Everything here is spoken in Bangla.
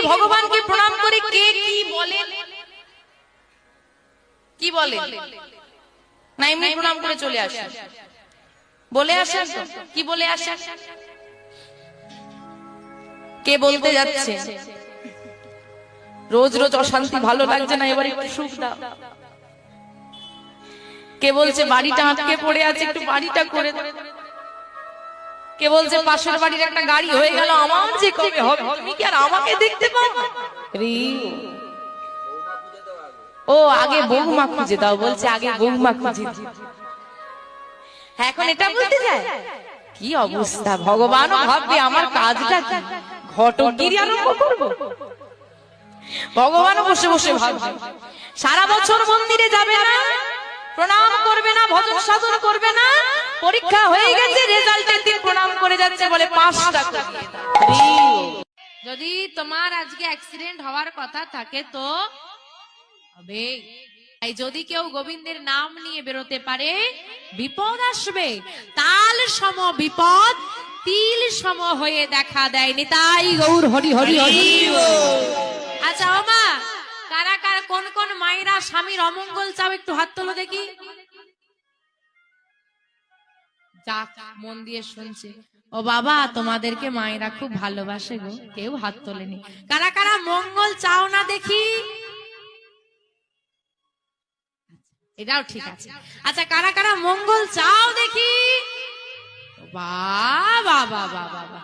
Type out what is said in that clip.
ভগবানকে প্রণাম করে কে কি বলেন, কি বলে না এমনি প্রণাম করে চলে আসে, বলে আসেন তো কি বলে আসেন? কে বলতে যাচ্ছে রোজ রোজ অশান্তি ভালো লাগছে না, এবার একটু সুখ দাও। কে বলছে বাড়িটা আটকে পড়ে আছে, একটু বাড়িটা করে দাও। কে বলছে পাশের বাড়ির একটা গাড়ি হয়ে গেল, আমার যে কবে হবে, তুমি কি আর আমাকে দেখতে পাও? ও আগে বৌমা খুঁজে দাও, বলছে আগে বৌমা খুঁজে দাও। এখন এটা বলতে যায়, কি অবস্থা! ভগবানও ভাববে আমার কাজটা কি, ঘটকগিরি আরম্ভ করবো? ভগবানও বসে বসে ভাববে, সারা বছর মন্দিরে যাবে না, প্রণাম করবে না, ভজন সাধন করবে না, পরীক্ষা হয়ে গেছে রেজাল্টের দিন প্রণাম করে যাচ্ছে, বলে 5 টাকা। যদি তোমার আজকে অ্যাক্সিডেন্ট হওয়ার কথা থাকে তো হবে, তাই যদি কেউ গোবিন্দের নাম নিয়ে বেরোতে পারে বিপদ আসবে, তাল সম বিপদ তিল সম হয়ে দেখা দেয়নি, তাই গৌর হরি হরি হরি। আচ্ছা ও মা, কারা কারা কোন কোন মায়েরা স্বামীর অমঙ্গল চাও একটু হাত তোলো দেখি। যাক মন দিয়ে শুনছে, ও বাবা তোমাদেরকে মায়েরা খুব ভালোবাসে গো, কেউ হাত তোলেনি। কারা কারা মঙ্গল চাও না দেখি, এটাও ঠিক আছে। আচ্ছা কারা কারা মঙ্গল চাও দেখি, বাবা বাবা বাবা,